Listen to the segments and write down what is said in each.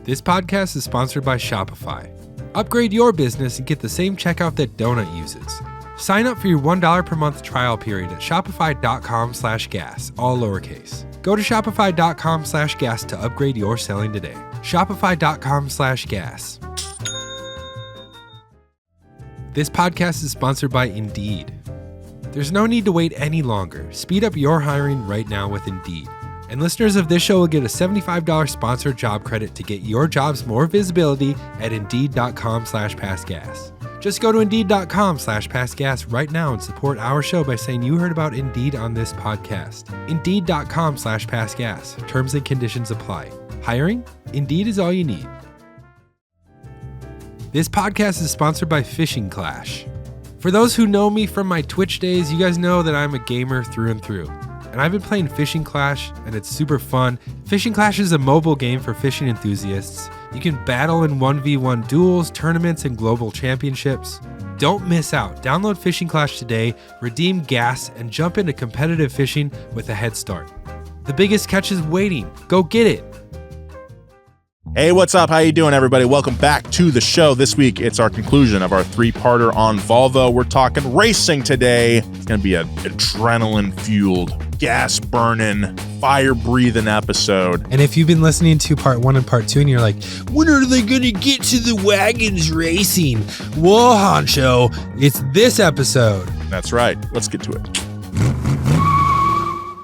This podcast is sponsored by Shopify. Upgrade your business and get the same checkout that Donut uses. Sign up for your $1 per month trial period at shopify.com/gas, all lowercase. Go to shopify.com/gas to upgrade your selling today. Shopify.com/gas. This podcast is sponsored by Indeed. There's no need to wait any longer. Speed up your hiring right now with Indeed. And listeners of this show will get a $75 sponsored job credit to get your jobs more visibility at Indeed.com/passgas. Just go to Indeed.com/passgas right now and support our show by saying you heard about Indeed on this podcast. Indeed.com/passgas. Terms and conditions apply. Hiring? Indeed is all you need. This podcast is sponsored by Fishing Clash. For those who know me from my Twitch days, you guys know that I'm a gamer through and through. And I've been playing Fishing Clash, and it's super fun. Fishing Clash is a mobile game for fishing enthusiasts. You can battle in 1v1 duels, tournaments, and global championships. Don't miss out. Download Fishing Clash today, redeem gas, and jump into competitive fishing with a head start. The biggest catch is waiting. Go get it. Hey, what's up? How you doing, everybody? Welcome back to the show. This week, it's our conclusion of our three-parter on Volvo. We're talking racing today. It's going to be an adrenaline-fueled, gas-burning, fire-breathing episode. And if you've been listening to part 1 and part 2 and you're like, when are they going to get to the wagons racing? Whoa, Honcho, it's this episode. That's right. Let's get to it.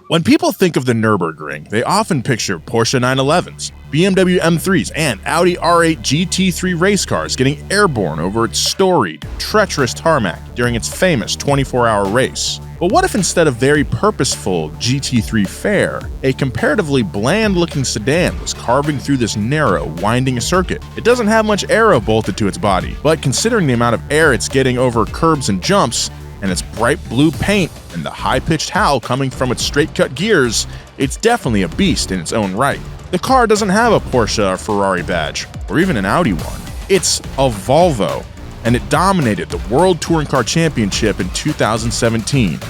When people think of the Nürburgring, they often picture Porsche 911s, BMW M3s, and Audi R8 GT3 race cars getting airborne over its storied, treacherous tarmac during its famous 24-hour race. But what if instead of very purposeful GT3 fare, a comparatively bland-looking sedan was carving through this narrow, winding circuit? It doesn't have much aero bolted to its body, but considering the amount of air it's getting over curbs and jumps, and its bright blue paint and the high-pitched howl coming from its straight-cut gears, it's definitely a beast in its own right. The car doesn't have a Porsche or Ferrari badge, or even an Audi one. It's a Volvo, and it dominated the World Touring Car Championship in 2017.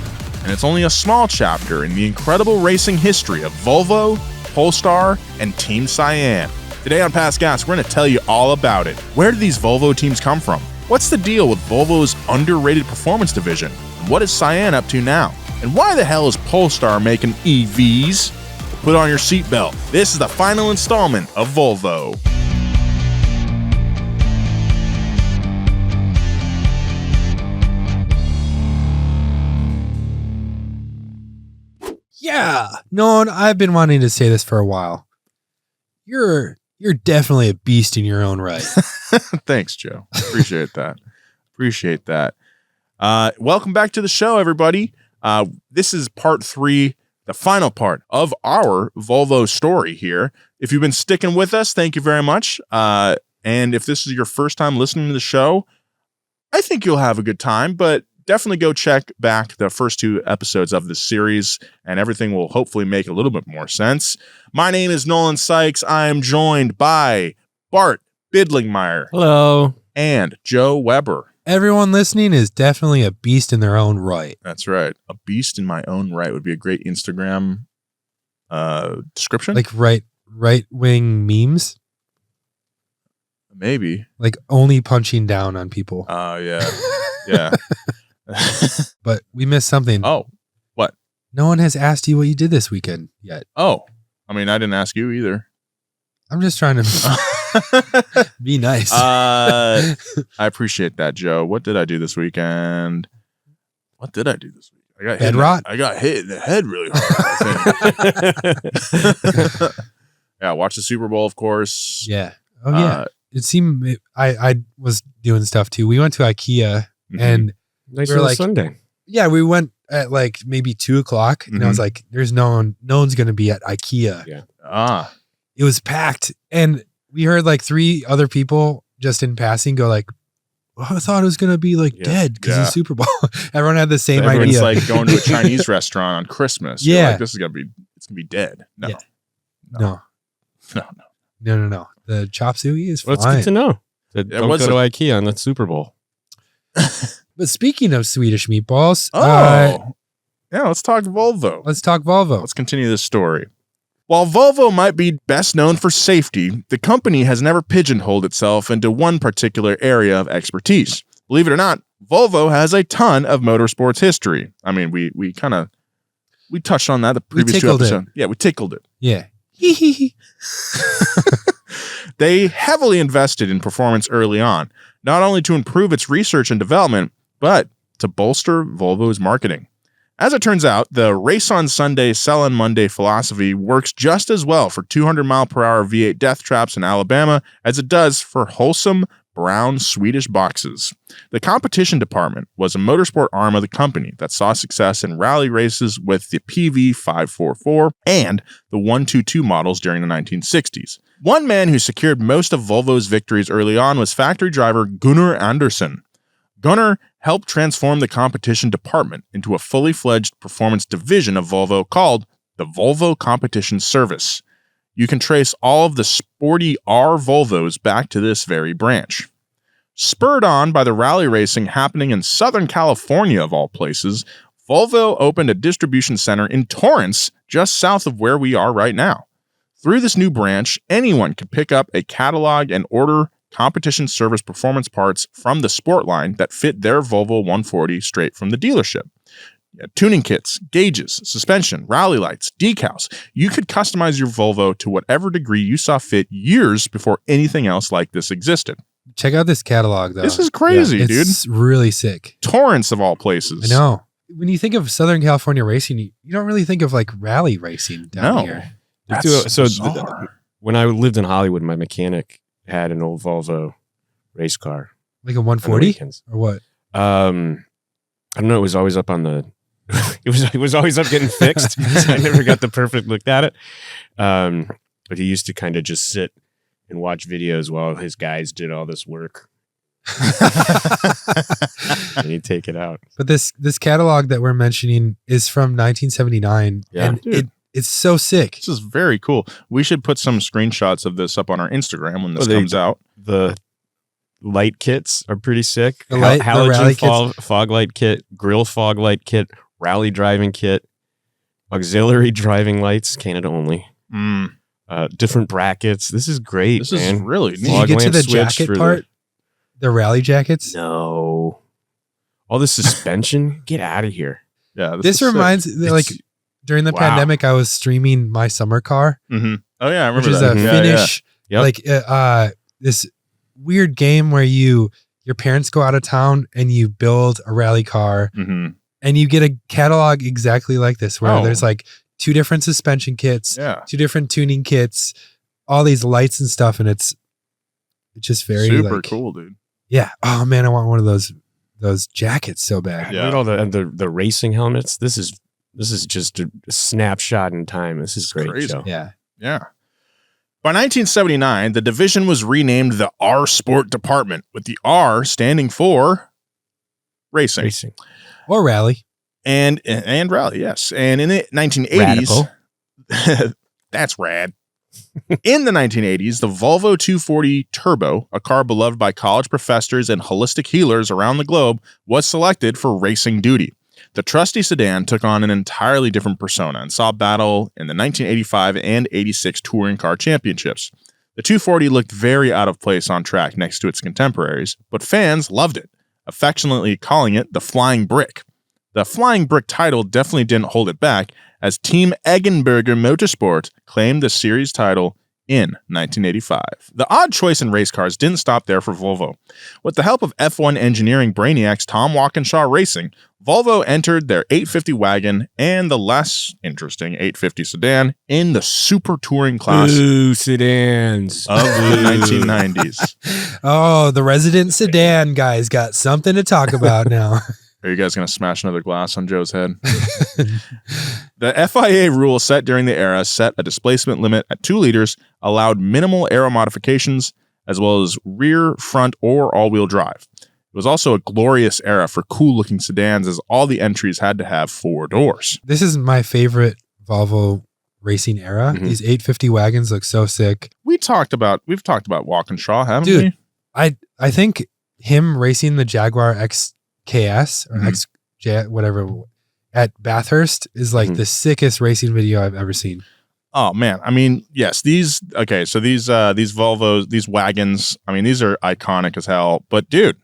And it's only a small chapter in the incredible racing history of Volvo, Polestar, and Team Cyan. Today on Past Gas, we're going to tell you all about it. Where do these Volvo teams come from? What's the deal with Volvo's underrated performance division? And what is Cyan up to now? And why the hell is Polestar making EVs? Put on your seatbelt. This is the final installment of Volvo. Yeah. No, I've been wanting to say this for a while. You're definitely a beast in your own right. Thanks, Joe. Appreciate that. Welcome back to the show, everybody. This is part 3, the final part of our Volvo story here. If you've been sticking with us, thank you very much. And if this is your first time listening to the show, I think you'll have a good time, but definitely go check back the first 2 episodes of this series, and everything will hopefully make a little bit more sense. My name is Nolan Sykes. I am joined by Bart Bidlingmeyer. Hello. And Joe Weber. Everyone listening is definitely a beast in their own right. That's right. A beast in my own right would be a great Instagram description. Like right-wing memes? Maybe. Like only punching down on people. Oh, yeah. Yeah. But we missed something. Oh, what? No one has asked you what you did this weekend yet. Oh, I mean, I didn't ask you either. I'm just trying to be nice. I appreciate that, Joe. What did I do this weekend? I got head rot? I got hit in the head really hard, I think. Yeah, watch the Super Bowl, of course. Yeah. Oh, yeah. It seemed I was doing stuff too. We went to IKEA and nice we were like Sunday. Yeah, we went at like maybe 2:00 and I was like, "There's no one's gonna be at IKEA." Yeah. It was packed, and we heard like 3 other people just in passing go like, well, "I thought it was gonna be like dead because of the Super Bowl." Everyone had the same idea. It's like going to a Chinese restaurant on Christmas. Yeah, you're like, it's gonna be dead. No. The chop suey is fine. Well, it's good to know. Don't go to IKEA on the Super Bowl. But speaking of Swedish meatballs, yeah, let's talk Volvo. Let's talk Volvo. Let's continue this story. While Volvo might be best known for safety, the company has never pigeonholed itself into one particular area of expertise. Believe it or not, Volvo has a ton of motorsports history. I mean, we touched on that the previous two episodes. Yeah, we tickled it. Yeah. They heavily invested in performance early on, not only to improve its research and development, but to bolster Volvo's marketing. As it turns out, the race on Sunday, sell on Monday philosophy works just as well for 200-mile-per-hour V8 death traps in Alabama as it does for wholesome, brown Swedish boxes. The competition department was a motorsport arm of the company that saw success in rally races with the PV544 and the 122 models during the 1960s. One man who secured most of Volvo's victories early on was factory driver Gunnar Andersson. Gunnar helped transform the competition department into a fully fledged performance division of Volvo called the Volvo Competition Service. You can trace all of the Sporty R Volvos back to this very branch. Spurred on by the rally racing happening in Southern California of all places, Volvo opened a distribution center in Torrance, just south of where we are right now. Through this new branch, anyone could pick up a catalog and order competition service performance parts from the sport line that fit their Volvo 140 straight from the dealership. Tuning kits, gauges, suspension, rally lights, decals. You could customize your Volvo to whatever degree you saw fit years before anything else like this existed. Check out this catalog, though. This is crazy, dude. It's really sick. Torrance of all places. I know. When you think of Southern California racing, you don't really think of like rally racing down here. When I lived in Hollywood, my mechanic had an old Volvo race car. Like a 140 or what? I don't know. It was always up on the. it was always up getting fixed. I never got the perfect look at it. But he used to kind of just sit and watch videos while his guys did all this work. And he'd take it out. But this catalog that we're mentioning is from 1979, and it's so sick. This is very cool. We should put some screenshots of this up on our Instagram when this comes out. The light kits are pretty sick. The halogen fog light kit, grill fog light kit, rally driving kit, auxiliary driving lights, Canada only. Different brackets. This is great. This is really neat. Did you get to the jacket part? The rally jackets? No. All the suspension? Get out of here. Yeah. This reminds like during the pandemic, I was streaming My Summer Car. Mm-hmm. Oh yeah, I remember which that. Is a Finnish like this weird game where your parents go out of town and you build a rally car, and you get a catalog exactly like this where there's like 2 different suspension kits, 2 different tuning kits, all these lights and stuff, and it's just very super cool, dude. Yeah. Oh man, I want one of those jackets so bad. Yeah. Look at all the racing helmets. This is just a snapshot in time. This is great. Crazy. Show. Yeah. Yeah. By 1979, the division was renamed the R Sport Department, with the R standing for racing. Or rally. And rally, yes. And in the 1980s, that's rad. In the 1980s, the Volvo 240 Turbo, a car beloved by college professors and holistic healers around the globe, was selected for racing duty. The trusty sedan took on an entirely different persona and saw battle in the 1985 and 86 touring car championships. The 240 looked very out of place on track next to its contemporaries, but fans loved it, affectionately calling it the Flying Brick. The Flying Brick title definitely didn't hold it back, as Team Eggenberger Motorsport claimed the series title in 1985. The odd choice in race cars didn't stop there for Volvo. With the help of F1 engineering brainiacs Tom Walkinshaw Racing, Volvo entered their 850 wagon and the less interesting 850 sedan in the super touring class sedans of the 1990s. Oh, the resident sedan guys got something to talk about now. Are you guys going to smash another glass on Joe's head? The FIA rule set during the era set a displacement limit at 2 liters, allowed minimal aero modifications, as well as rear, front, or all-wheel drive. It was also a glorious era for cool-looking sedans, as all the entries had to have 4 doors. This is my favorite Volvo racing era. These 850 wagons look so sick. We've talked about Walkinshaw, haven't we? I think him racing the Jaguar XKS or XJ, whatever, at Bathurst is like the sickest racing video I've ever seen. Oh man, I mean, yes, these Volvos, these wagons, I mean, these are iconic as hell. But dude,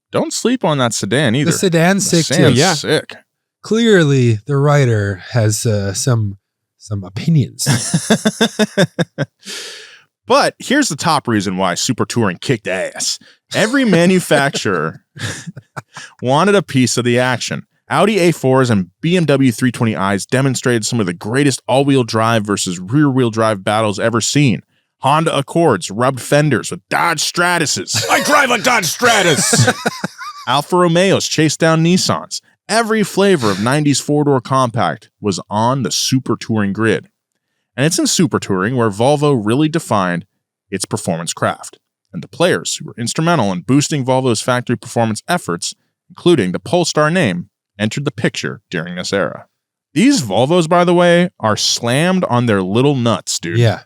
don't sleep on that sedan either. The sedan's sick too. Sedan's Yeah. sick. Clearly, the writer has some opinions. But here's the top reason why Super Touring kicked ass. Every manufacturer wanted a piece of the action. Audi A4s and BMW 320i's demonstrated some of the greatest all-wheel drive versus rear-wheel drive battles ever seen. Honda Accords rubbed fenders with Dodge Stratuses. I drive a Dodge Stratus. Alfa Romeos chased down Nissans. Every flavor of 90s four-door compact was on the Super Touring grid. And it's in Super Touring where Volvo really defined its performance craft. And the players who were instrumental in boosting Volvo's factory performance efforts, including the Polestar name, entered the picture during this era. These Volvos, by the way, are slammed on their little nuts, dude. Yeah.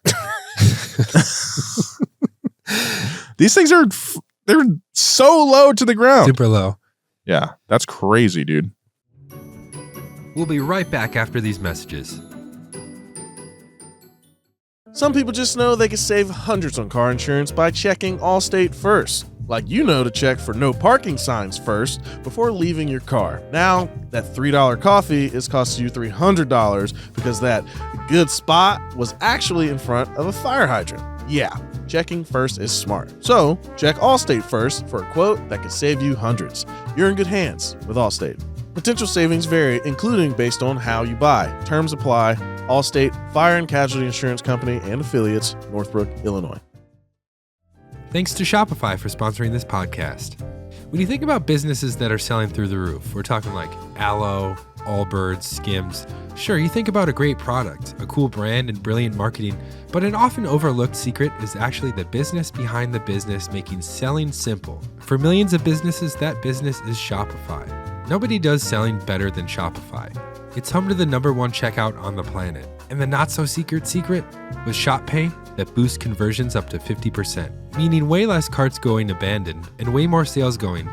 These things they're so low to the ground. Super low. Yeah, that's crazy, dude. We'll be right back after these messages. Some people just know they can save hundreds on car insurance by checking Allstate first. Like you know to check for no parking signs first before leaving your car. Now, that $3 coffee is costing you $300 because that good spot was actually in front of a fire hydrant. Yeah, checking first is smart. So, check Allstate first for a quote that could save you hundreds. You're in good hands with Allstate. Potential savings vary, including based on how you buy. Terms apply. Allstate, Fire and Casualty Insurance Company and affiliates, Northbrook, Illinois. Thanks to Shopify for sponsoring this podcast. When you think about businesses that are selling through the roof, we're talking like Aloe, Allbirds, Skims. Sure, you think about a great product, a cool brand, and brilliant marketing, but an often overlooked secret is actually the business behind the business making selling simple. For millions of businesses, that business is Shopify. Nobody does selling better than Shopify. It's home to the #1 checkout on the planet. And the not-so-secret secret was Shop Pay that boosts conversions up to 50%, meaning way less carts going abandoned and way more sales going.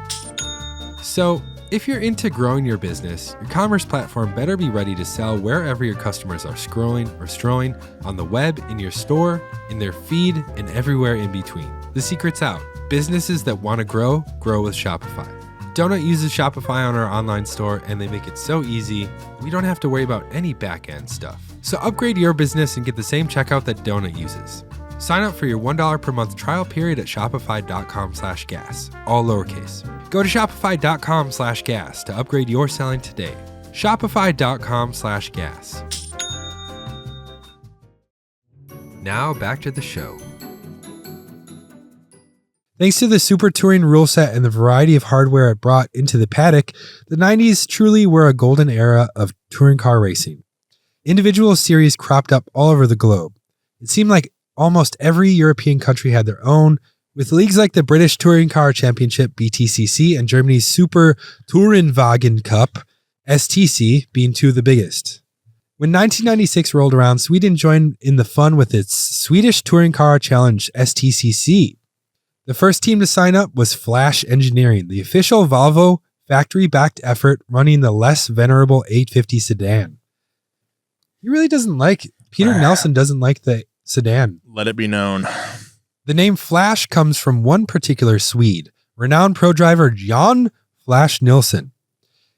So, if you're into growing your business, your commerce platform better be ready to sell wherever your customers are scrolling or strolling, on the web, in your store, in their feed, and everywhere in between. The secret's out. Businesses that want to grow with Shopify. Donut uses Shopify on our online store, and they make it so easy, we don't have to worry about any back-end stuff. So upgrade your business and get the same checkout that Donut uses. Sign up for your $1 per month trial period at shopify.com/gas, all lowercase. Go to shopify.com/gas to upgrade your selling today. Shopify.com/gas. Now back to the show. Thanks to the Super Touring rule set and the variety of hardware it brought into the paddock, the 90s truly were a golden era of touring car racing. Individual series cropped up all over the globe. It seemed like almost every European country had their own, with leagues like the British Touring Car Championship BTCC and Germany's Super Tourenwagen Cup STC being two of the biggest. When 1996 rolled around, Sweden joined in the fun with its Swedish Touring Car Challenge STCC. The first team to sign up was Flash Engineering, the official Volvo factory-backed effort running the less venerable 850 sedan. Peter Nelson doesn't like the sedan. Let it be known. The name Flash comes from one particular Swede, renowned pro driver Jan Flash Nilsson.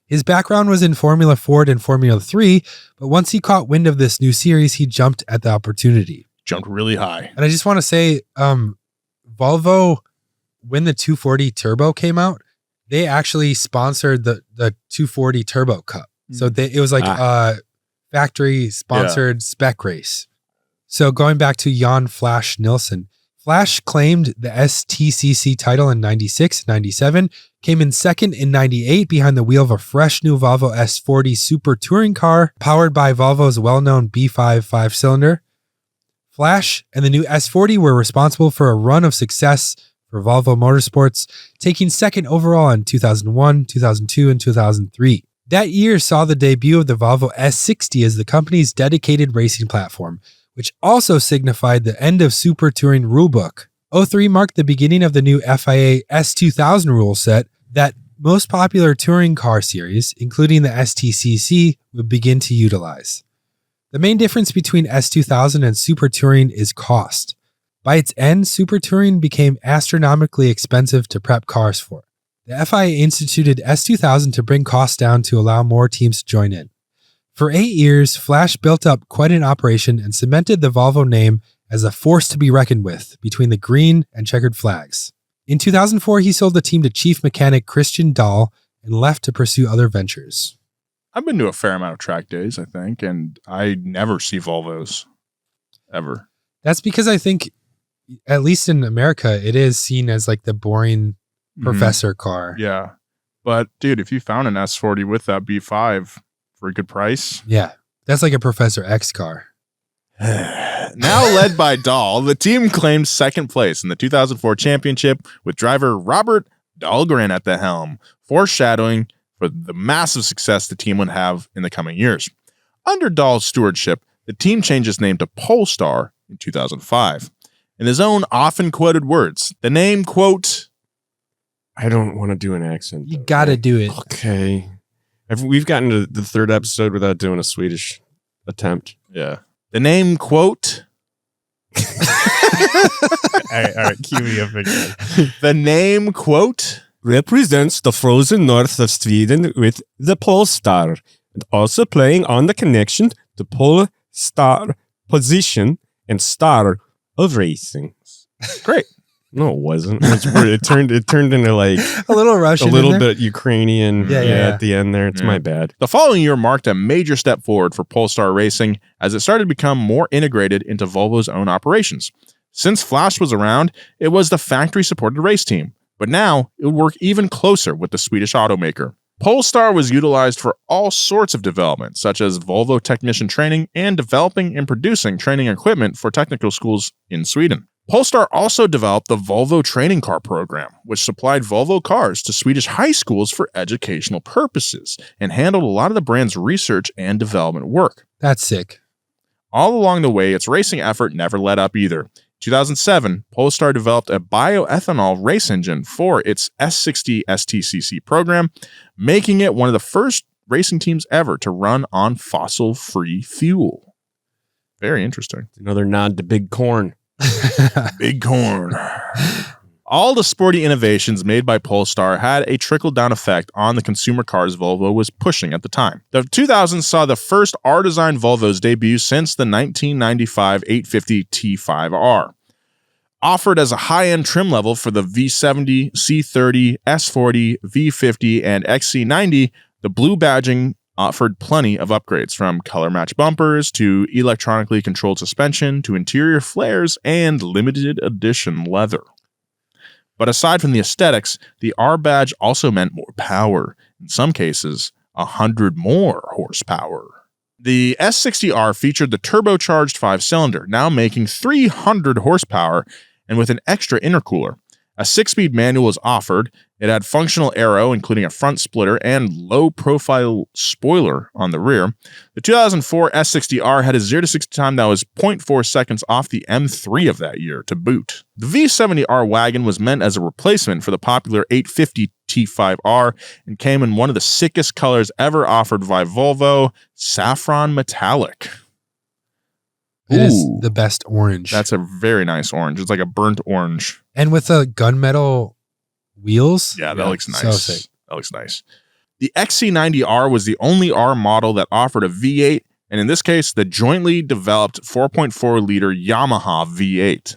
His background was in Formula Ford and Formula 3, but once he caught wind of this new series, he jumped at the opportunity. Jumped really high. And I just want to say, Volvo, when the 240 Turbo came out, they actually sponsored the 240 Turbo Cup. So it was like a factory sponsored spec race. So going back to Jan Flash Nilsson, Flash claimed the STCC title in 96, 97, came in second in 98 behind the wheel of a fresh new Volvo S40 Super Touring car powered by Volvo's well-known B5 5-cylinder. Flash and the new S40 were responsible for a run of success for Volvo Motorsports, taking second overall in 2001, 2002, and 2003. That year saw the debut of the Volvo S60 as the company's dedicated racing platform, which also signified the end of Super Touring rulebook. 03 marked the beginning of the new FIA S2000 rule set that most popular touring car series, including the STCC, would begin to utilize. The main difference between S2000 and Super Touring is cost. By its end, Super Touring became astronomically expensive to prep cars for. The FIA instituted S2000 to bring costs down to allow more teams to join in. For 8 years, Flash built up quite an operation and cemented the Volvo name as a force to be reckoned with between the green and checkered flags. In 2004, he sold the team to chief mechanic Christian Dahl and left to pursue other ventures. I've been to a fair amount of track days, I think, and I never see Volvos. Ever. That's because I think, at least in America, it is seen as like the boring professor car. Yeah. But, dude, if you found an S40 with that B5 for a good price. Yeah. That's like a Professor X car. Now led by Dahl, the team claimed second place in the 2004 championship with driver Robert Dahlgren at the helm, foreshadowing for the massive success the team would have in the coming years. Under Dahl's stewardship, the team changed its name to Polestar in 2005. In his own often quoted words, the name, quote, I don't want to do an accent. You got to do it. Okay. We've gotten to the third episode without doing a Swedish attempt. Yeah. The name, quote, all right, cue me up again. The name, quote, represents the frozen north of Sweden with the Polestar, and also playing on the connection to Polestar position and star of racing. Great. No, it wasn't. It turned into like a little Russian, a little bit Ukrainian. Yeah. At the end there. It's my bad. The following year marked a major step forward for Polestar Racing as it started to become more integrated into Volvo's own operations. Since Flash was around, it was the factory-supported race team, but now it would work even closer with the Swedish automaker. Polestar was utilized for all sorts of development, such as Volvo technician training and developing and producing training equipment for technical schools in Sweden. Polestar also developed the Volvo training car program, which supplied Volvo Cars to Swedish high schools for educational purposes and handled a lot of the brand's research and development work. That's sick. All along the way, its racing effort never let up either. In 2007, Polestar developed a bioethanol race engine for its S60 STCC program, making it one of the first racing teams ever to run on fossil-free fuel. Very interesting. Another nod to Big Corn. Big Corn. All the sporty innovations made by Polestar had a trickle-down effect on the consumer cars Volvo was pushing at the time. The 2000s saw the first R-designed Volvos debut since the 1995 850 T5R. Offered as a high-end trim level for the V70, C30, S40, V50, and XC90, the blue badging offered plenty of upgrades, from color match bumpers to electronically controlled suspension to interior flares and limited edition leather. But aside from the aesthetics, the R badge also meant more power, in some cases, 100 more horsepower. The S60R featured the turbocharged 5-cylinder, now making 300 horsepower, and with an extra intercooler. A 6-speed manual was offered. It had functional aero, including a front splitter and low-profile spoiler on the rear. The 2004 S60R had a 0-60 time that was 0.4 seconds off the M3 of that year to boot. The V70R wagon was meant as a replacement for the popular 850 T5R and came in one of the sickest colors ever offered by Volvo, saffron metallic. It is the best orange. That's a very nice orange. It's like a burnt orange. And with the gunmetal wheels. Yeah, that looks nice. So sick. That looks nice. The XC90R was the only R model that offered a V8, and in this case, the jointly developed 4.4-liter Yamaha V8.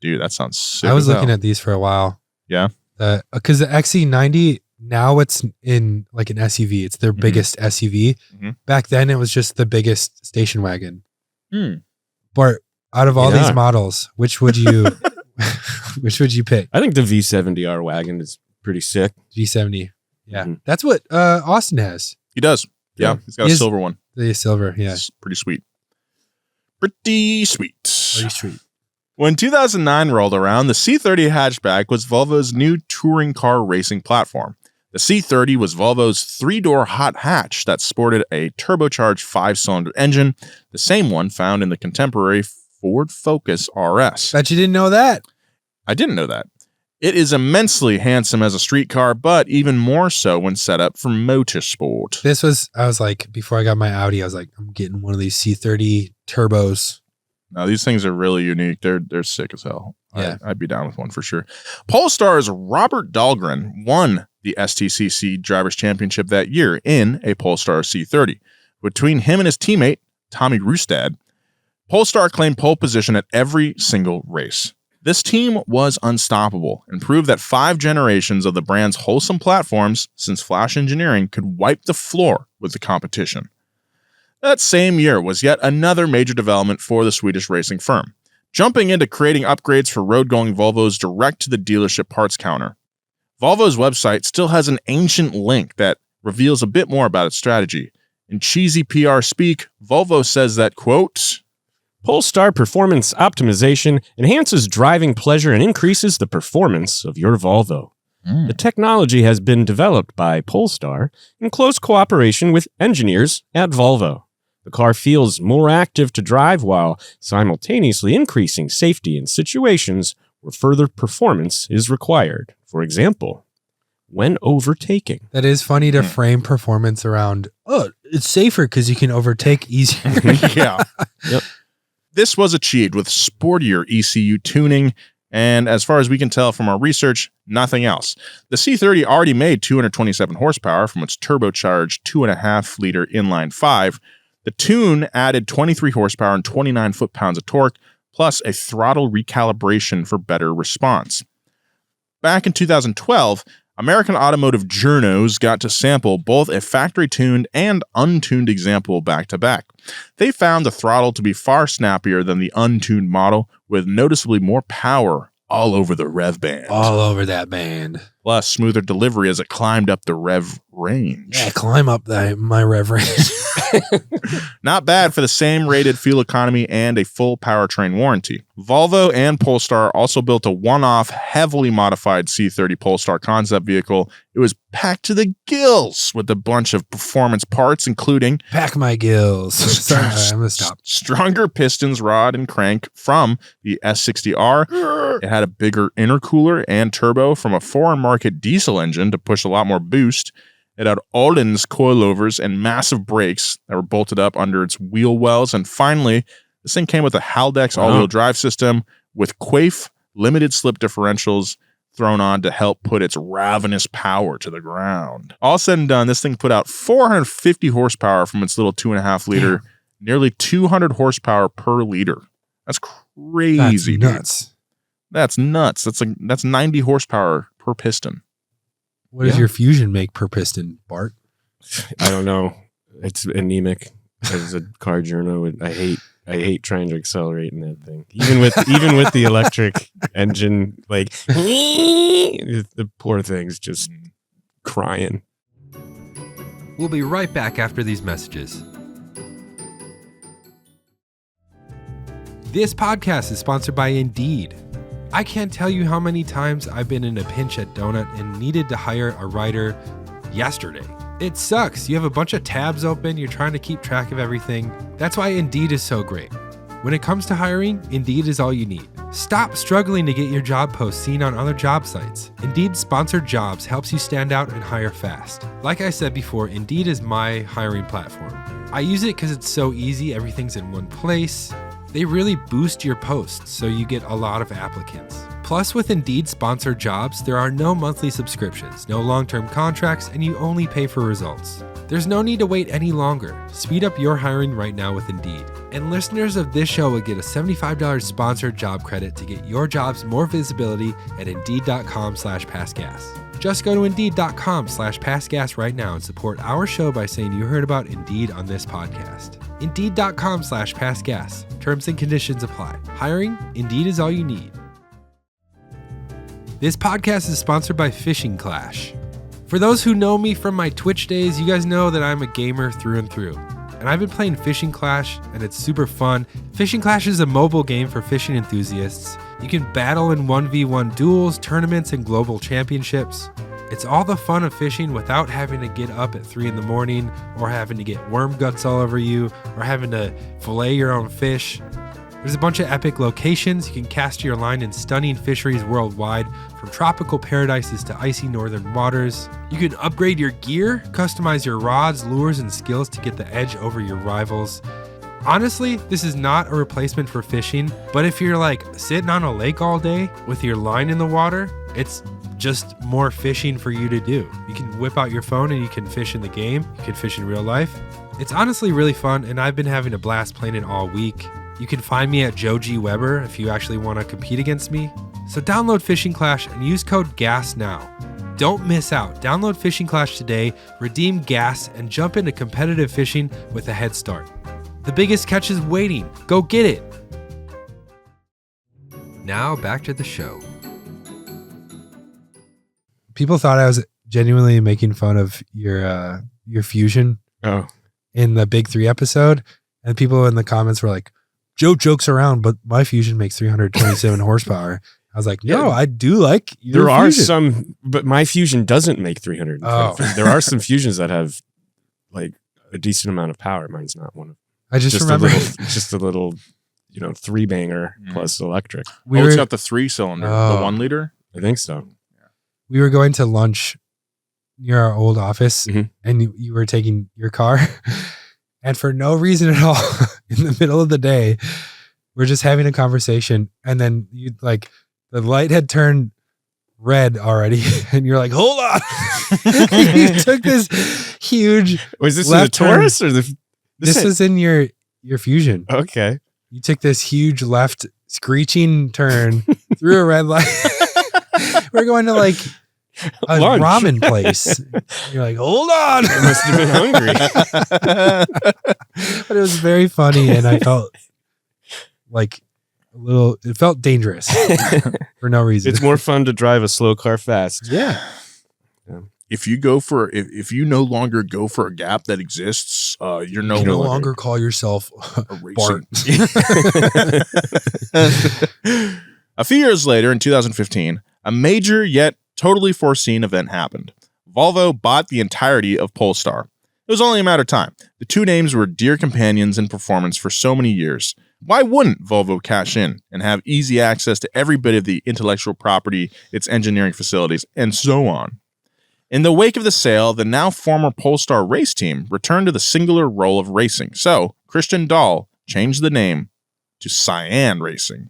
Dude, that sounds sick. I was looking at these for a while. Yeah? Because the XC90, now it's in like an SUV. It's their biggest SUV. Mm-hmm. Back then, it was just the biggest station wagon. But out of all these models, which would you pick? I think the V70R wagon is pretty sick. V70. Yeah. Mm-hmm. That's what Austin has. He does. Yeah. He's got a silver one. The silver, yeah. It's pretty sweet. Pretty sweet. Pretty sweet. When 2009 rolled around, the C30 hatchback was Volvo's new touring car racing platform. The C30 was Volvo's 3-door hot hatch that sported a turbocharged 5-cylinder engine, the same one found in the contemporary Ford Focus RS. Bet you didn't know that. I didn't know that. It is immensely handsome as a street car, but even more so when set up for motorsport. I was like, before I got my Audi, I was like, I'm getting one of these C30 turbos. Now, these things are really unique. They're sick as hell. Yeah. I'd be down with one for sure. Polestar's Robert Dahlgren won the STCC Drivers' Championship that year in a Polestar C30. Between him and his teammate, Tommy Rustad, Polestar claimed pole position at every single race. This team was unstoppable and proved that 5 generations of the brand's wholesome platforms since Flash Engineering could wipe the floor with the competition. That same year was yet another major development for the Swedish racing firm, jumping into creating upgrades for road-going Volvos direct to the dealership parts counter. Volvo's website still has an ancient link that reveals a bit more about its strategy. In cheesy PR speak, Volvo says that, quote, Polestar Performance Optimization enhances driving pleasure and increases the performance of your Volvo. The technology has been developed by Polestar in close cooperation with engineers at Volvo. The car feels more active to drive while simultaneously increasing safety in situations where further performance is required. For example, when overtaking. That is funny to frame performance around, it's safer because you can overtake easier. Yeah. Yep. This was achieved with sportier ECU tuning, and as far as we can tell from our research, nothing else. The C30 already made 227 horsepower from its turbocharged 2.5-liter inline 5. The tune added 23 horsepower and 29 foot-pounds of torque, plus a throttle recalibration for better response. Back in 2012, American automotive journos got to sample both a factory-tuned and untuned example back-to-back. They found the throttle to be far snappier than the untuned model, with noticeably more power all over the rev band. All over that band. Plus, smoother delivery as it climbed up the rev range. Yeah, climb up my rev range. Not bad for the same rated fuel economy and a full powertrain warranty. Volvo and Polestar also built a one-off, heavily modified C30 Polestar concept vehicle. It was packed to the gills with a bunch of performance parts, including Pack my gills. Sorry, I'm going to stop. Stronger pistons, rod, and crank from the S60R. It had a bigger intercooler and turbo from a foreign market diesel engine to push a lot more boost. It had Ohlins coilovers and massive brakes that were bolted up under its wheel wells. And finally, this thing came with a Haldex all-wheel drive system with Quaife limited slip differentials thrown on to help put its ravenous power to the ground. All said and done, this thing put out 450 horsepower from its little 2.5-liter, nearly 200 horsepower per liter. That's crazy. That's nuts. That's 90 horsepower per piston. What does your Fusion make per piston, Bart? I don't know. It's anemic. As a car journo, I hate trying to accelerate in that thing. Even with the electric engine, like the poor thing's just crying. We'll be right back after these messages. This podcast is sponsored by Indeed. I can't tell you how many times I've been in a pinch at Donut and needed to hire a writer yesterday. It sucks. You have a bunch of tabs open, you're trying to keep track of everything. That's why Indeed is so great. When it comes to hiring, Indeed is all you need. Stop struggling to get your job post seen on other job sites. Indeed Sponsored Jobs helps you stand out and hire fast. Like I said before, Indeed is my hiring platform. I use it because it's so easy, everything's in one place. They really boost your posts so you get a lot of applicants. Plus, with Indeed Sponsored Jobs, there are no monthly subscriptions, no long-term contracts, and you only pay for results. There's no need to wait any longer. Speed up your hiring right now with Indeed. And listeners of this show will get a $75 sponsored job credit to get your jobs more visibility at Indeed.com/passgas. Just go to Indeed.com/passgas right now and support our show by saying you heard about Indeed on this podcast. Indeed.com/passgas. Terms and conditions apply. Hiring? Indeed is all you need. This podcast is sponsored by Fishing Clash. For those who know me from my Twitch days, you guys know that I'm a gamer through and through. And I've been playing Fishing Clash, and it's super fun. Fishing Clash is a mobile game for fishing enthusiasts. You can battle in 1v1 duels, tournaments, and global championships. It's all the fun of fishing without having to get up at 3 in the morning, or having to get worm guts all over you, or having to fillet your own fish. There's a bunch of epic locations. You can cast your line in stunning fisheries worldwide, from tropical paradises to icy northern waters. You can upgrade your gear, customize your rods, lures, and skills to get the edge over your rivals. Honestly, this is not a replacement for fishing, but if you're like sitting on a lake all day with your line in the water, it's just more fishing for you to do. You can whip out your phone and you can fish in the game. You can fish in real life. It's honestly really fun, and I've been having a blast playing it all week. You can find me at Joe G. Weber if you actually want to compete against me. So download Fishing Clash and use code GAS now. Don't miss out. Download Fishing Clash today, redeem GAS, and jump into competitive fishing with a head start. The biggest catch is waiting. Go get it. Now back to the show. People thought I was genuinely making fun of your Fusion in the Big 3 episode, and people in the comments were like, Joe jokes around, but my Fusion makes 327 horsepower. I was like, no, I do like your There Fusion. are some, but my Fusion doesn't make 300. Oh. There are some Fusions that have like a decent amount of power. Mine's not one of them. I just remember just a little, 3-banger plus electric. It's got the 3-cylinder, the 1 liter. I think so. We were going to lunch near our old office, and you were taking your car, and for no reason at all, in the middle of the day, we're just having a conversation, and then you like the light had turned red already, and you're like, hold on. You took this huge Was this in the Taurus or the? This was in your Fusion. Okay. You took this huge left screeching turn through a red light. We're going to like a Lunch. ramen place. You're like, hold on. I must have been hungry. But it was very funny, and I felt like it felt dangerous for no reason. It's more fun to drive a slow car fast. Yeah. If you no longer go for a gap that exists, you're no longer call yourself a Bart. A few years later, in 2015, a major yet totally foreseen event happened. Volvo bought the entirety of Polestar. It was only a matter of time. The two names were dear companions in performance for so many years. Why wouldn't Volvo cash in and have easy access to every bit of the intellectual property, its engineering facilities, and so on? In the wake of the sale, the now former Polestar race team returned to the singular role of racing. So, Christian Dahl changed the name to Cyan Racing.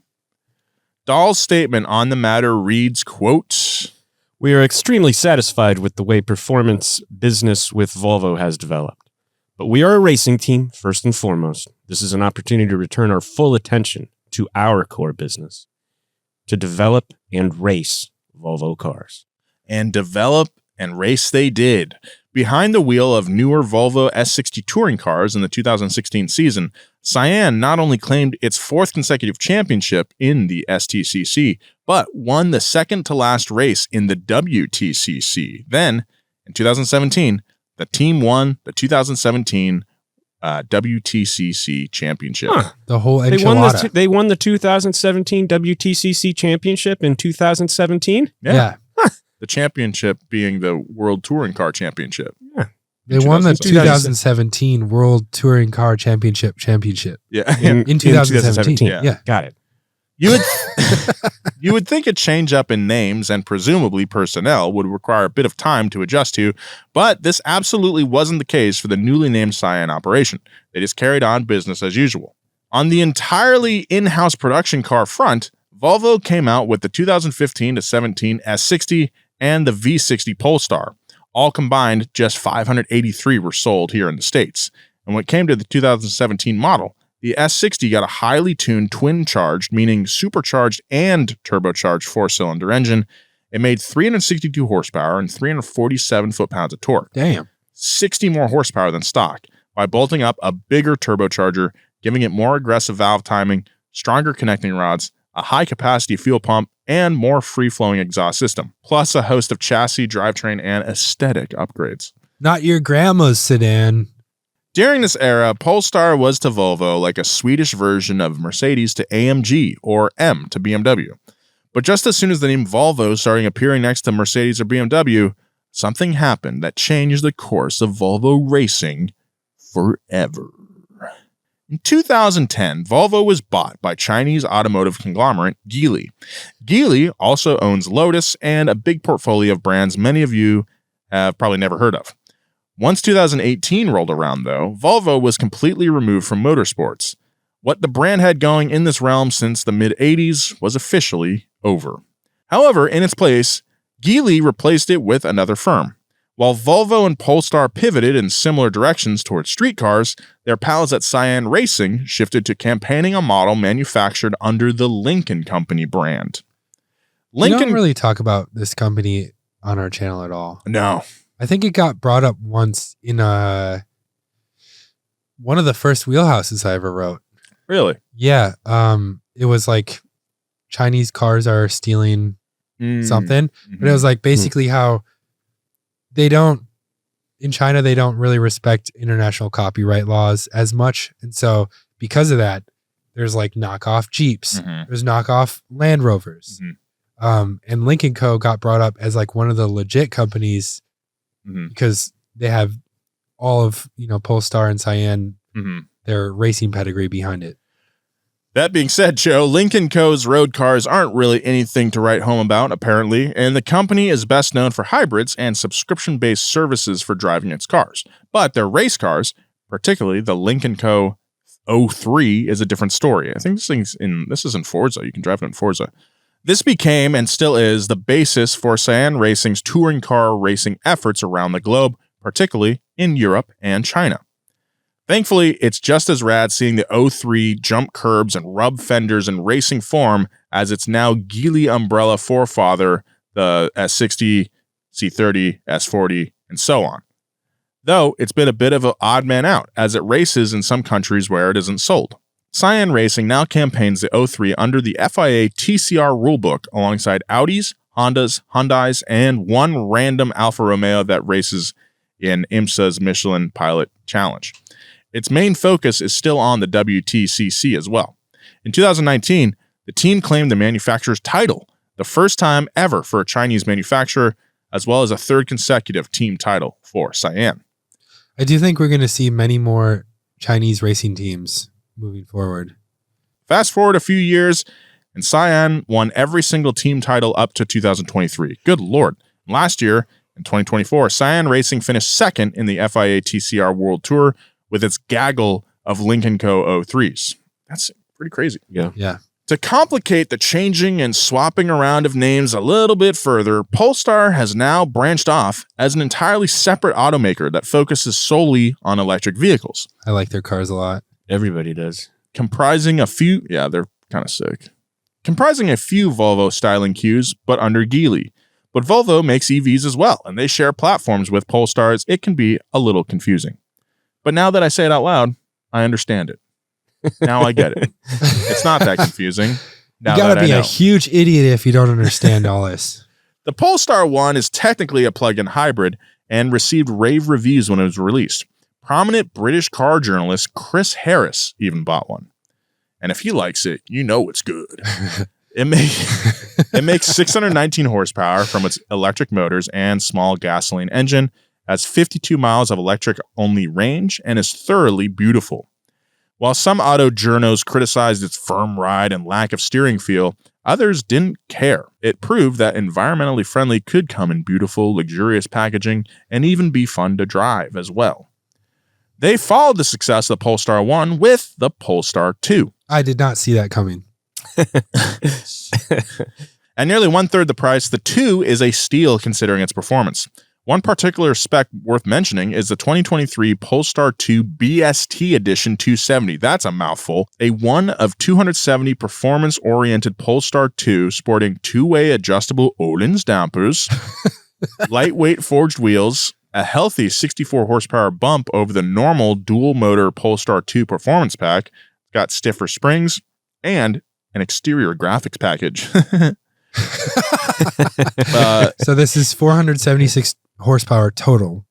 Dahl's statement on the matter reads, quote, We are extremely satisfied with the way performance business with Volvo has developed. But we are a racing team, first and foremost. This is an opportunity to return our full attention to our core business, to develop and race Volvo cars. And develop and race they did. Behind the wheel of newer Volvo S60 touring cars in the 2016 season, Cyan not only claimed its 4th consecutive championship in the STCC, but won the second-to-last race in the WTCC. Then, in 2017, the team won the 2017 WTCC championship. The whole They enchilada. they won the 2017 WTCC championship in 2017? Yeah. The championship being the World Touring Car Championship. Yeah. They won the 2017 World Touring Car Championship. Yeah. In 2017. Yeah. Got it. You would think a change up in names and presumably personnel would require a bit of time to adjust to, but this absolutely wasn't the case for the newly named Cyan operation. They just carried on business as usual. On the entirely in-house production car front, Volvo came out with the 2015 to 17 S60 and the V60 Polestar. All combined, just 583 were sold here in the States. And when it came to the 2017 model, the S60 got a highly tuned twin-charged, meaning supercharged and turbocharged 4-cylinder engine. It made 362 horsepower and 347 foot-pounds of torque. Damn. 60 more horsepower than stock by bolting up a bigger turbocharger, giving it more aggressive valve timing, stronger connecting rods, a high-capacity fuel pump, and more free-flowing exhaust system, plus a host of chassis, drivetrain, and aesthetic upgrades. Not your grandma's sedan. During this era, Polestar was to Volvo like a Swedish version of Mercedes to AMG or M to BMW. But just as soon as the name Volvo started appearing next to Mercedes or BMW, something happened that changed the course of Volvo racing forever. In 2010, Volvo was bought by Chinese automotive conglomerate Geely. Geely also owns Lotus and a big portfolio of brands many of you have probably never heard of. Once 2018 rolled around, though, Volvo was completely removed from motorsports. What the brand had going in this realm since the mid-80s was officially over. However, in its place, Geely replaced it with another firm. While Volvo and Polestar pivoted in similar directions towards street cars, their pals at Cyan Racing shifted to campaigning a model manufactured under the Lincoln Company brand. We don't really talk about this company on our channel at all. No. I think it got brought up once in one of the first wheelhouses I ever wrote. Really? Yeah. It was like Chinese cars are stealing something. But it was like basically how in China, they don't really respect international copyright laws as much. And so because of that, there's like knockoff Jeeps, there's knockoff Land Rovers. And Lincoln Co. got brought up as like one of the legit companies because they have all of, Polestar and Cyan, their racing pedigree behind it. That being said, Joe, Lincoln Co.'s road cars aren't really anything to write home about, apparently, and the company is best known for hybrids and subscription-based services for driving its cars. But their race cars, particularly the Lincoln Co. 03, is a different story. I think this is in Forza. You can drive it in Forza. This became, and still is, the basis for Cyan Racing's touring car racing efforts around the globe, particularly in Europe and China. Thankfully, it's just as rad seeing the 03 jump curbs and rub fenders in racing form as its now Geely umbrella forefather, the S60, C30, S40, and so on. Though it's been a bit of an odd man out, as it races in some countries where it isn't sold. Cyan Racing now campaigns the 03 under the FIA TCR rulebook alongside Audis, Hondas, Hyundais, and one random Alfa Romeo that races in IMSA's Michelin Pilot Challenge. Its main focus is still on the WTCC as well. In 2019, the team claimed the manufacturer's title, the first time ever for a Chinese manufacturer, as well as a third consecutive team title for Cyan. I do think we're going to see many more Chinese racing teams moving forward. Fast forward a few years, and Cyan won every single team title up to 2023. Good Lord. Last year, in 2024, Cyan Racing finished second in the FIA TCR World Tour with its gaggle of Lincoln Co. 03s. That's pretty crazy. Yeah. To complicate the changing and swapping around of names a little bit further, Polestar has now branched off as an entirely separate automaker that focuses solely on electric vehicles. I like their cars a lot. Everybody does. Comprising a few Volvo styling cues, but under Geely. But Volvo makes EVs as well, and they share platforms with Polestars. It can be a little confusing. But now that I say it out loud, I understand it. Now I get it. It's not that confusing. You gotta be a huge idiot if you don't understand all this. The Polestar 1 is technically a plug-in hybrid and received rave reviews when it was released. Prominent British car journalist Chris Harris even bought one. And if he likes it, you know it's good. It makes 619 horsepower from its electric motors and small gasoline engine, has 52 miles of electric-only range, and is thoroughly beautiful. While some auto journos criticized its firm ride and lack of steering feel, others didn't care. It proved that environmentally friendly could come in beautiful, luxurious packaging and even be fun to drive as well. They followed the success of the Polestar 1 with the Polestar 2. I did not see that coming. At nearly one-third the price, the 2 is a steal considering its performance. One particular spec worth mentioning is the 2023 Polestar 2 BST Edition 270. That's a mouthful. A one of 270 performance-oriented Polestar 2 sporting two-way adjustable Öhlins dampers, lightweight forged wheels, a healthy 64 horsepower bump over the normal dual-motor Polestar 2 performance pack. It's got stiffer springs and an exterior graphics package. So this is 476 horsepower total.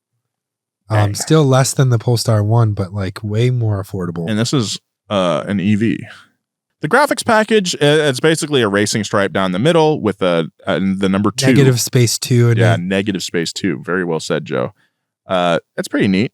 Still less than the Polestar 1, but like way more affordable. And this is an EV. The graphics package, it's basically a racing stripe down the middle with the number 2. Negative space 2. Negative space 2. Very well said, Joe. That's pretty neat.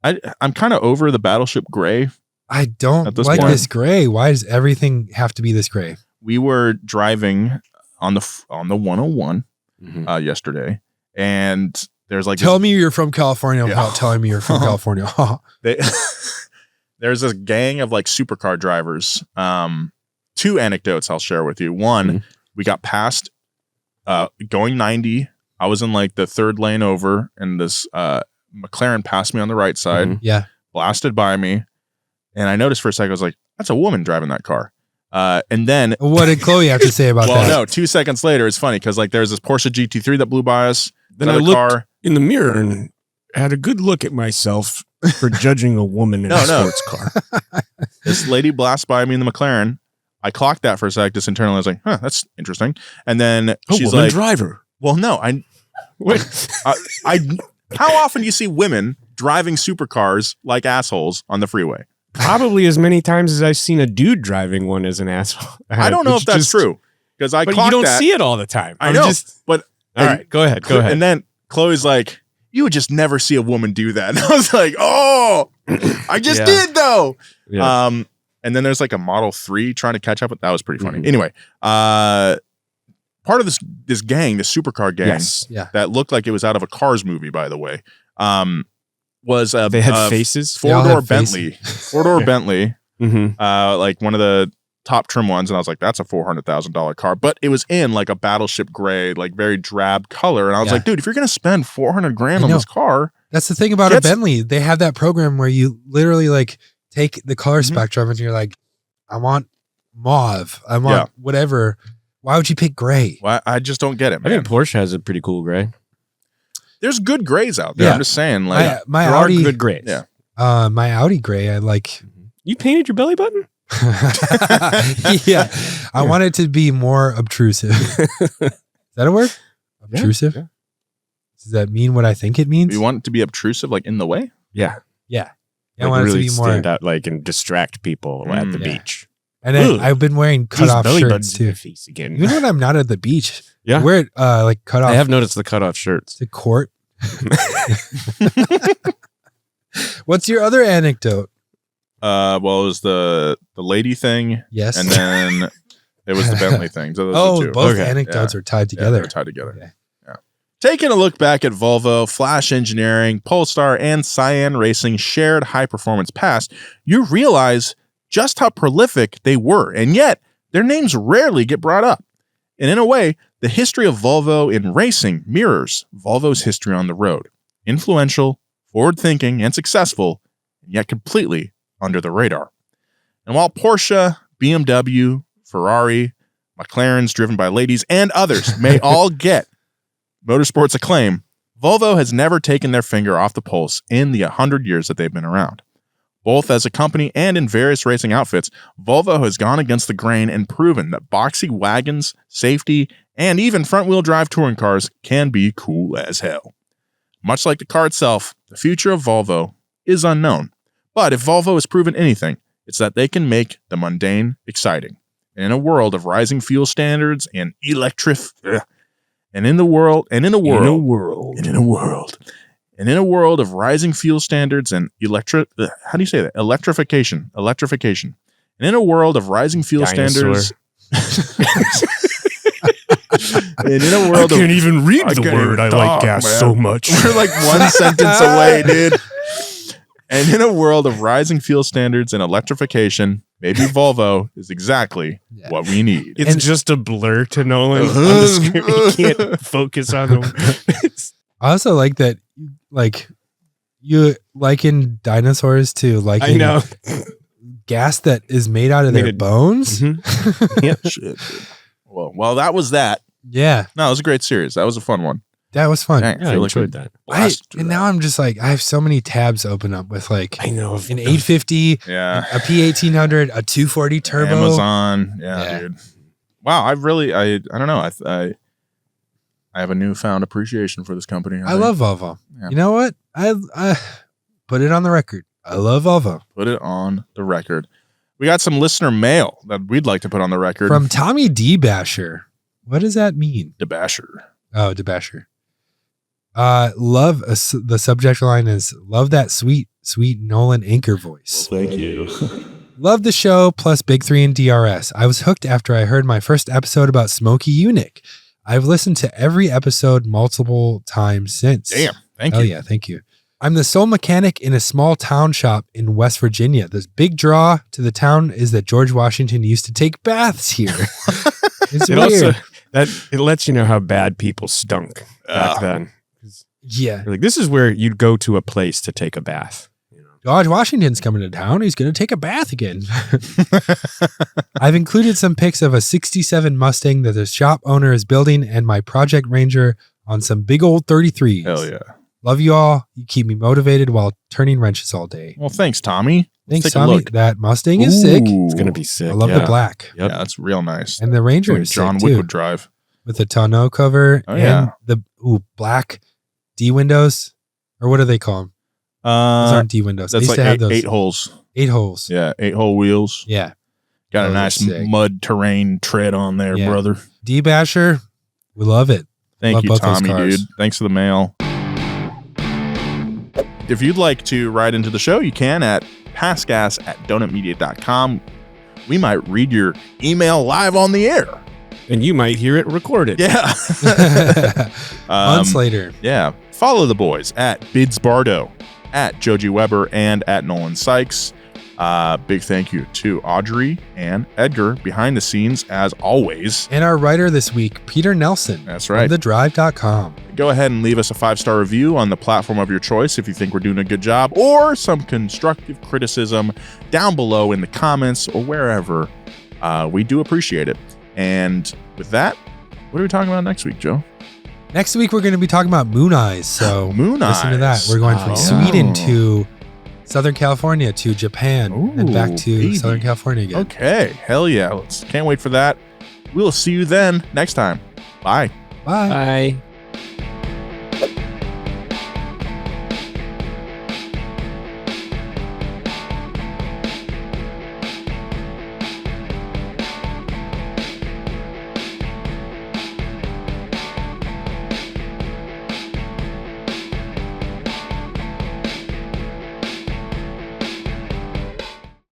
I'm kind of over the Battleship Gray I don't At this like point. this gray. Why does everything have to be this gray? We were driving on the 101 Mhm. yesterday, and there's like Tell me you're from California without telling me you're from California. there's this gang of like supercar drivers. Two anecdotes I'll share with you. One, we got past going 90. I was in like the third lane over, and this McLaren passed me on the right side. Yeah. Blasted by me, and I noticed for a second, I was like, that's a woman driving that car. And then What did Chloe have to say about well, that? no, 2 seconds later, it's funny because like there's this Porsche GT3 that blew by us. Then I Another looked car. in the mirror and had a good look at myself for judging a woman in a sports car. This lady blasts by me in the McLaren. I clocked that for a sec, just internally. I was like, huh, that's interesting. And then she's woman like, driver. well, no, I how often do you see women driving supercars like assholes on the freeway? Probably as many times as I've seen a dude driving one as an asshole. I don't know if It's that's just- true because I But clocked you don't that. see it all the time. I know, but All right, go ahead. Go ahead. And then Chloe's like, you would just never see a woman do that. And I was like, oh, I just Yeah. did though. Yeah. And then there's like a Model 3 trying to catch up with that was pretty funny. Mhm. Anyway, part of this gang, this supercar gang Yes. Yeah. that looked like it was out of a Cars movie, by the way, was They had faces. They all four-door have faces. Bentley. Four-door Bentley. Mm-hmm. Like one of the top trim ones, and I was like, that's a $400,000 car, but it was in like a battleship gray, like very drab color, and I was Yeah. like, dude, if you're gonna spend $400,000 I on know. this car, That's the thing about a Gets- Bentley. They have that program where you literally like take the color Mhm. spectrum and you're like, I want mauve. I want whatever. Why would you pick gray? well, I just don't get it, I man. think Porsche has a pretty cool gray. There's good grays out there. Yeah. I'm just saying, like, My There Audi, are good grays. Yeah. my Audi gray, I like. You painted your belly button? Yeah. I want it to be more obtrusive. Is that a word? Obtrusive? Yeah. Does that mean what I think it means? you want it to be obtrusive, like in the way. Yeah. Yeah. I Like want really it to be more. stand out, like, and distract people at the Yeah. beach. And then Ugh. I've been wearing These cutoff belly shirts buttons in too. your face again. Even when I'm not at the beach, Yeah. I wear it like cut off I have noticed the cutoff shirts. to court. What's your other anecdote? Well, it was the lady thing, Yes. and then it was the Bentley thing. So those are oh, two. both Okay. anecdotes Yeah. are tied Yeah, together. they're tied together. Okay. Yeah. Taking a look back at Volvo, Flash Engineering, Polestar, and Cyan Racing shared high performance past, you realize just how prolific they were, and yet their names rarely get brought up. And in a way, the history of Volvo in racing mirrors Volvo's history on the road. Influential, forward-thinking, and successful, and yet completely under the radar. And while Porsche, BMW, Ferrari, McLarens driven by ladies, and others may all get motorsports acclaim, Volvo has never taken their finger off the pulse in the 100 years that they've been around. Both as a company and in various racing outfits, Volvo has gone against the grain and proven that boxy wagons, safety, and even front-wheel drive touring cars can be cool as hell. Much like the car itself, the future of Volvo is unknown. But if Volvo has proven anything, it's that they can make the mundane exciting. And in a world of rising fuel standards and in a world of rising fuel standards and electrification. And in a world of rising fuel Dinosaur. standards, and in a world I of can't even read I the can't word. even I talk, like gas man. so much. we're like one sentence away, dude. And in a world of rising fuel standards and electrification, maybe Volvo is exactly what we need. It's just a blur to Nolan on the screen. He can't focus on them. I also like that, like, you liken dinosaurs to like I know. gas that is made out of Made their it- bones. Mhm. Shit, dude. Well, that was that. Yeah, No, it was a great series. That was a fun one. that was fun. Dang, Yeah, I feel like enjoyed we that. blasted through And that. now I'm just like, I have so many tabs open up with like I know. an 850, Yeah. a P1800, a 240 turbo. Amazon. Yeah, Yeah. dude. Wow, I don't know. I have a newfound appreciation for this company. I think. love Volvo. Yeah. You know what? I put it on the record. I love Volvo. Put it on the record. We got some listener mail that we'd like to put on the record. From Tommy D. Basher. What does that mean? the Basher. Oh, DeBasher. The subject line is love that sweet Nolan Anchor voice. Thank you. Love the show, plus Big 3 and DRS. I was hooked after I heard my first episode about Smokey Eunuch. I've listened to every episode multiple times since. Damn. Thank you. Oh yeah, thank you. I'm the sole mechanic in a small town shop in West Virginia. The big draw to the town is that George Washington used to take baths here. It's It weird. also it lets you know how bad people stunk back then. Yeah. You're like, this is where you'd go to a place to take a bath. George Washington's coming to town. He's going to take a bath again. I've included some pics of a 67 Mustang that the shop owner is building and my Project Ranger on some big old 33s. Hell yeah. Love you all. You keep me motivated while turning wrenches all day. Well, thanks, Tommy. Thanks, Let's take a Tommy. look. That Mustang is sick. Ooh. It's going to be sick. I love yeah. the black. Yep. Yeah, that's real nice. And the Ranger Like is John sick Wick too. would drive. With the tonneau cover Oh, yeah. and the black D windows. Or what do they call them? Those aren't D windows. They That's used like to have those 8 holes. 8 holes. Yeah, 8-hole wheels. Yeah. Got a Those are nice sick. mud terrain tread on there, Yeah. brother. D Basher, we love it. Thank Love you, both those Tommy, cars. dude. Thanks for the mail. If you'd like to write into the show, you can at passgas@donutmedia.com. We might read your email live on the air. And you might hear it recorded. Yeah. Months later. Yeah. Follow the boys at Bids Bardo, at Joji Weber, and at Nolan Sykes. Big thank you to Audrey and Edgar behind the scenes, as always. And our writer this week, Peter Nelson. That's right. From thedrive.com. Go ahead and leave us a 5-star review on the platform of your choice if you think we're doing a good job, or some constructive criticism down below in the comments or wherever. We do appreciate it. And with that, what are we talking about next week, Joe? Next week, we're going to be talking about Moon Eyes. So Moon listen to Eyes. that. We're going from Oh. Sweden to Southern California to Japan and back Ooh, to baby. Southern California again. Okay. Hell yeah. Can't wait for that. We'll see you then next time. Bye. Bye. Bye.